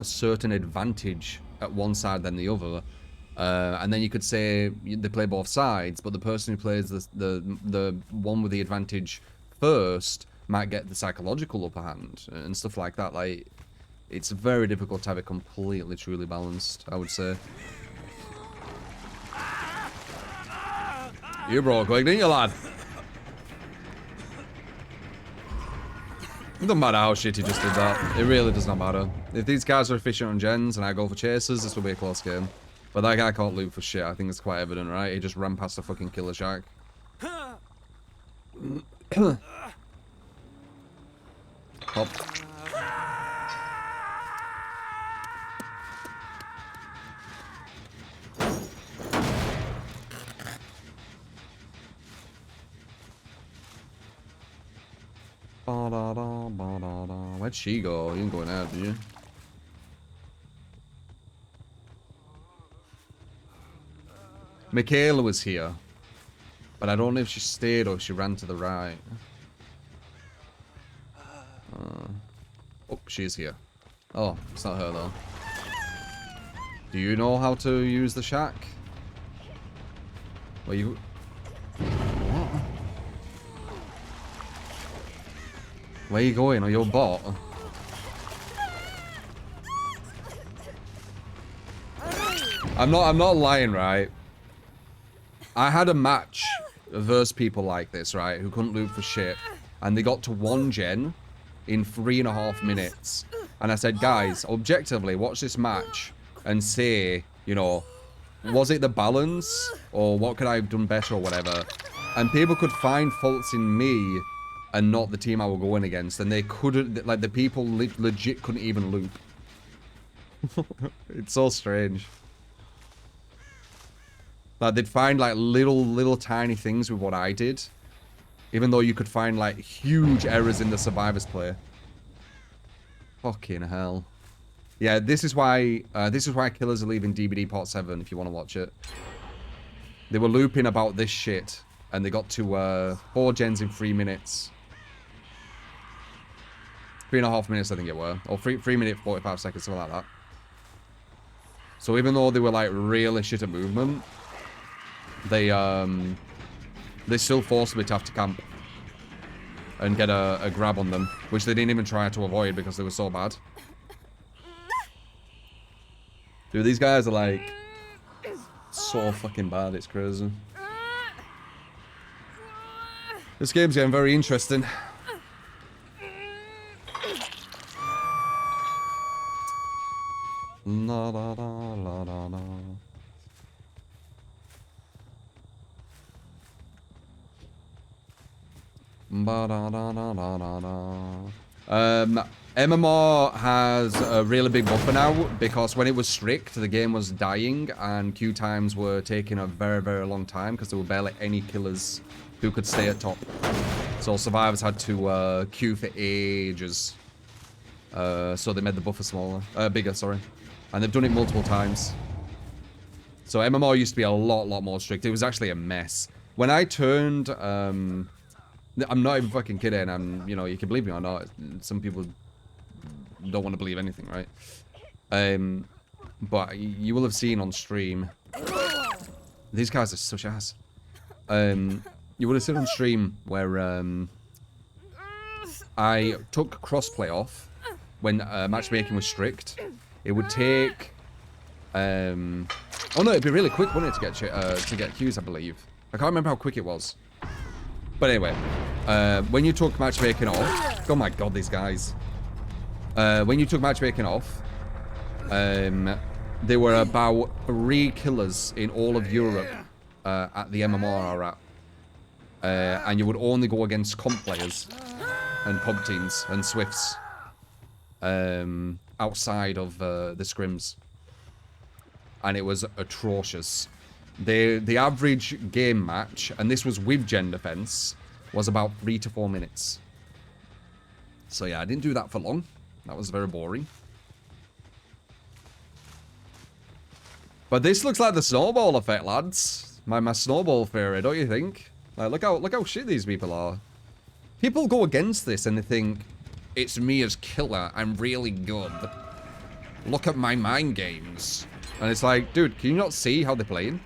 a certain advantage at one side than the other. And then you could say they play both sides, but the person who plays the one with the advantage first might get the psychological upper hand and stuff like that. Like, it's very difficult to have it completely, truly balanced, I would say. You broke quick, didn't you, lad? It doesn't matter how shit he just did that. It really does not matter. If these guys are efficient on gens and I go for chasers, this will be a close game. But that guy can't loot for shit. I think it's quite evident, right? He just ran past the fucking killer shack. Hop. Where'd she go? You ain't going out, did you? Michaela was here, but I don't know if she stayed or if she ran to the right. Oh, she's here. Oh, it's not her though. Do you know how to use the shack? Well, you... What? Where are you going? Are you a bot? I'm not lying, right? I had a match versus people like this, right, who couldn't loot for shit, and they got to 1 gen in 3.5 minutes. And I said, guys, objectively, watch this match and say, you know, was it the balance, or what could I have done better, or whatever? And people could find faults in me and not the team I were going against, and they couldn't, like, the people legit couldn't even loot. It's so strange. Like, they'd find, like, little tiny things with what I did, even though you could find, like, huge errors in the survivors play. Fucking hell. Yeah, this is why Killers are leaving DBD Part 7, if you want to watch it. They were looping about this shit, and they got to 4 gens in 3 minutes. 3.5 minutes, I think it were. Or 3 minutes, 45 seconds, something like that. So even though they were, like, really shit at movement, they still forced me to have to camp and get a grab on them, which they didn't even try to avoid because they were so bad. Dude, these guys are, like, so fucking bad, it's crazy. This game's getting very interesting. La la la la la la. Ba da da da da da da. MMR has a really big buffer now because when it was strict, the game was dying and queue times were taking a very, very long time because there were barely any killers who could stay at top. So survivors had to queue for ages. So they made the buffer smaller, bigger, sorry. And they've done it multiple times. So MMR used to be a lot more strict. It was actually a mess. When I turned, I'm not even fucking kidding. You know, you can believe me or not. Some people don't want to believe anything, right? But you will have seen on stream. These guys are such ass. You would have seen on stream where I took crossplay off when matchmaking was strict. It would take. Oh no, it'd be really quick, wouldn't it, to get queues? I believe. I can't remember how quick it was. But anyway, when you took matchmaking off, oh my god, these guys. When you took matchmaking off, there were about 3 killers in all of Europe at the MMR are at. And you would only go against comp players and comp teams and Swifts outside of the scrims. And it was atrocious. The average game match, and this was with gen defense, was about 3 to 4 minutes. So yeah, I didn't do that for long. That was very boring. But this looks like the snowball effect, lads. My snowball theory, don't you think? Like, look how shit these people are. People go against this and they think, it's me as killer, I'm really good. Look at my mind games. And it's like, dude, can you not see how they're playing?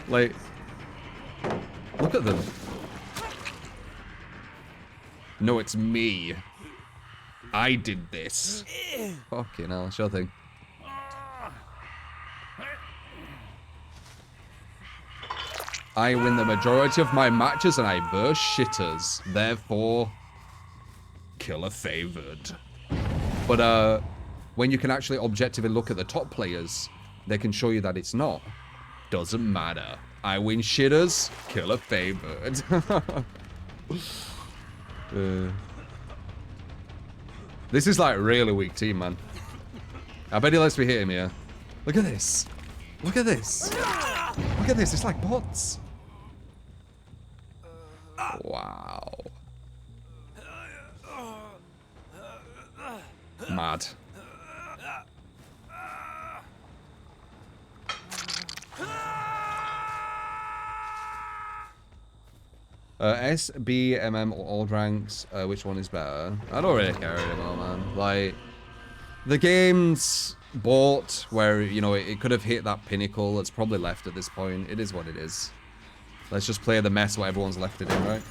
Like, look at them. No, it's me. I did this. Fucking hell, sure thing. I win the majority of my matches and I burst shitters. Therefore, killer favored. But when you can actually objectively look at the top players, they can show you that it's not. Doesn't matter. I win shitters, killer favored. This is like really weak team, man. I bet he lets me hit him here. Look at this. Look at this. Look at this. It's like bots. Wow. Mad. S, B, MM, or all ranks. Which one is better? I don't really care anymore, man. Like, the game's bought where, you know, it could have hit that pinnacle. It's probably left at this point. It is what it is. Let's just play the mess what everyone's left it in, right?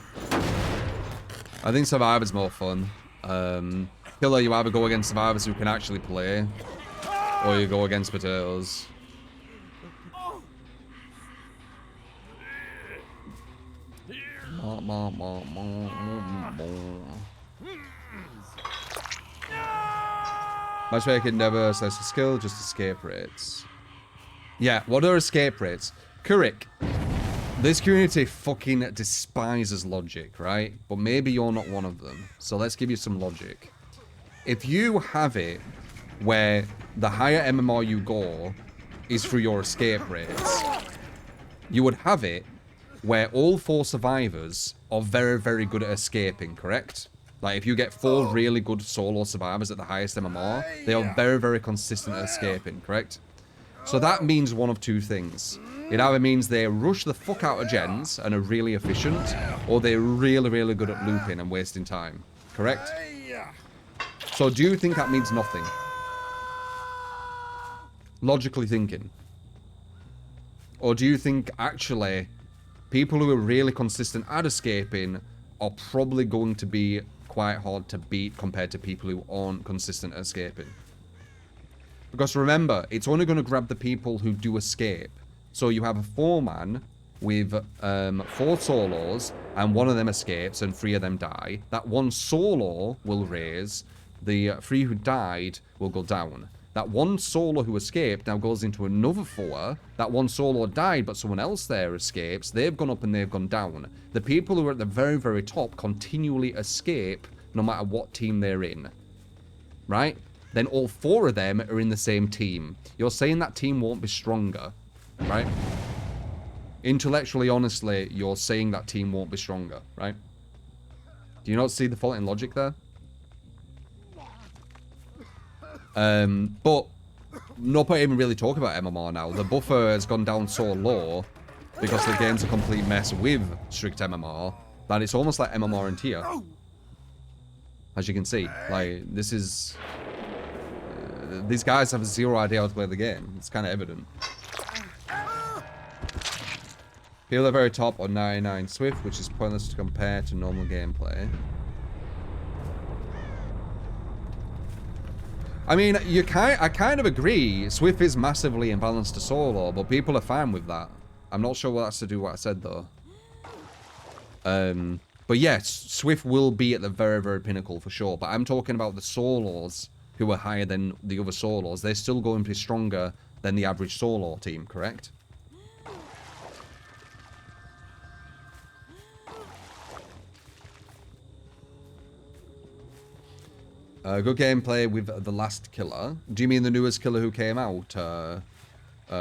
I think Survivor's more fun. Killer, you either go against Survivors who can actually play, or you go against potatoes. Matchmaking never assess a skill, just escape rates. Yeah, what are escape rates? Kurik, this community fucking despises logic, right? But maybe you're not one of them. So let's give you some logic. If you have it where the higher MMR you go is through your escape rates, you would have it where all 4 survivors are very, very good at escaping, correct? Like, if you get 4 really good solo survivors at the highest MMR, they are very, very consistent at escaping, correct? So that means one of 2 things. It either means they rush the fuck out of gens and are really efficient, or they're really, really good at looping and wasting time, correct? So do you think that means nothing? Logically thinking. Or do you think, actually, people who are really consistent at escaping are probably going to be quite hard to beat compared to people who aren't consistent at escaping? Because remember, it's only going to grab the people who do escape. So you have a 4-man with 4 solos, and 1 of them escapes and 3 of them die. That 1 solo will raise. The 3 who died will go down. That 1 solo who escaped now goes into another 4. That 1 solo died, but someone else there escapes. They've gone up and they've gone down. The people who are at the very, very top continually escape no matter what team they're in. Right? Then all 4 of them are in the same team. You're saying that team won't be stronger. Right? Intellectually, honestly, you're saying that team won't be stronger. Right? Do you not see the fault in logic there? But no point even really talking about MMR now. The buffer has gone down so low because the game's a complete mess with strict MMR that it's almost like MMR in tier. As you can see, like, this is... these guys have 0 idea how to play the game. It's kind of evident. People at the very top are 99 Swift, which is pointless to compare to normal gameplay. I mean, I kind of agree. Swift is massively imbalanced to solo, but people are fine with that. I'm not sure what that's to do with what I said, though. But yes, Swift will be at the very, very pinnacle for sure. But I'm talking about the solos who are higher than the other solos. They're still going to be stronger than the average solo team, correct? Good gameplay with the last killer. Do you mean the newest killer who came out?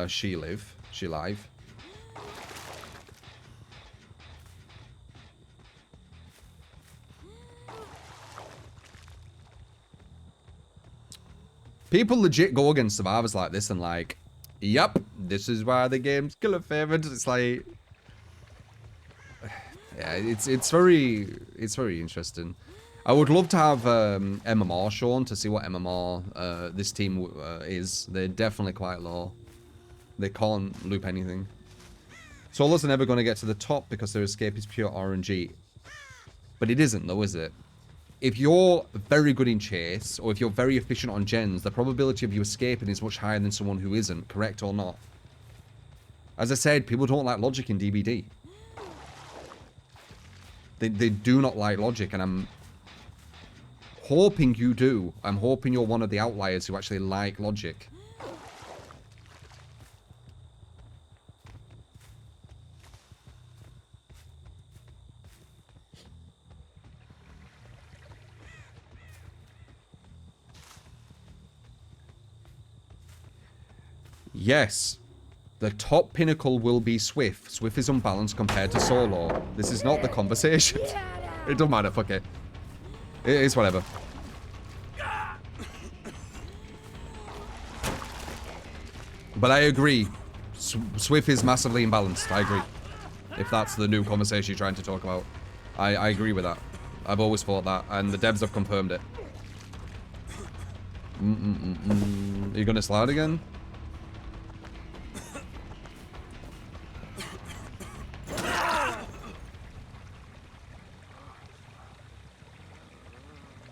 She Live. People legit go against survivors like this and like, yep, this is why the game's killer favored. It's like, yeah, it's very interesting. I would love to have MMR shown to see what MMR this team is. They're definitely quite low. They can't loop anything. Solos are never going to get to the top because their escape is pure RNG. But it isn't though, is it? If you're very good in chase, or if you're very efficient on gens, the probability of you escaping is much higher than someone who isn't, correct or not? As I said, people don't like logic in DBD. They do not like logic, and I'm hoping you do. I'm hoping you're one of the outliers who actually like logic. Yes. The top pinnacle will be Swift. Swift is unbalanced compared to Solo. This is not the conversation. It don't matter, fuck it. It is whatever. But I agree. Swift is massively imbalanced. I agree. If that's the new conversation you're trying to talk about. I agree with that. I've always thought that. And the devs have confirmed it. Are you gonna slide again?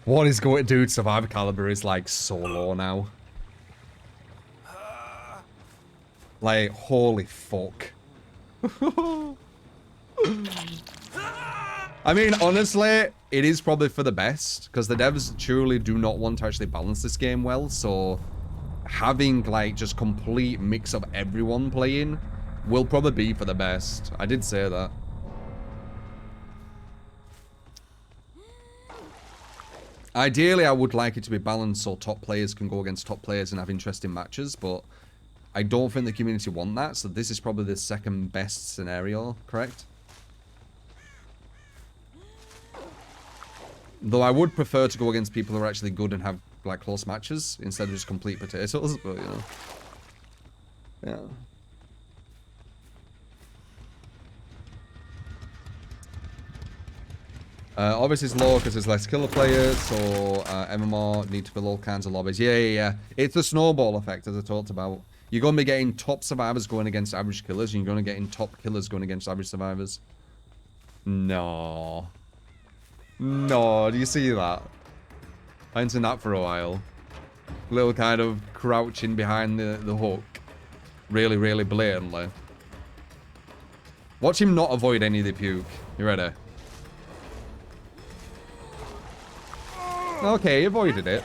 What is going, dude? Survivor Caliber is like so low now. Like, holy fuck. I mean, honestly, it is probably for the best because the devs truly do not want to actually balance this game well. So having like just complete mix of everyone playing will probably be for the best. I did say that. Ideally, I would like it to be balanced so top players can go against top players and have interesting matches, but I don't think the community want that, so this is probably the second best scenario, correct? Though I would prefer to go against people who are actually good and have like close matches instead of just complete potatoes, but you know. Yeah. Obviously it's low because there's less killer players, so MMR need to fill all kinds of lobbies. Yeah. It's the snowball effect, as I talked about. You're going to be getting top survivors going against average killers, and you're going to get top killers going against average survivors. No. No, do you see that? I haven't seen that for a while. Little kind of crouching behind the hook. Really, really blatantly. Watch him not avoid any of the puke. You ready? Okay, he avoided it.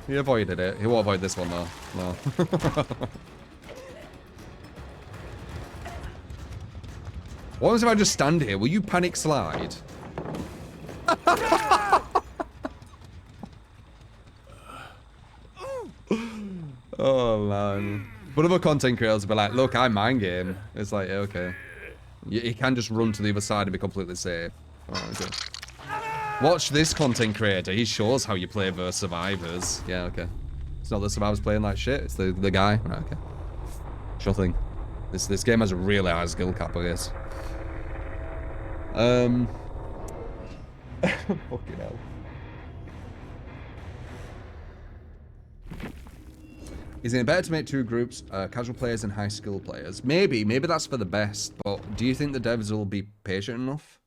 He avoided it. He won't avoid this one though. No. What happens if I just stand here? Will you panic slide? Oh man. But other content creators will be like, look, I mind game. It's like, yeah, okay. You can just run to the other side and be completely safe. Oh, okay. Watch this content creator. He shows how you play versus survivors. Yeah, okay. It's not the survivors playing like shit. It's the guy. Right, okay. Sure thing. This game has a really high skill cap, I guess. Fucking hell. Is it better to make two groups, casual players and high skill players? Maybe that's for the best, but do you think the devs will be patient enough?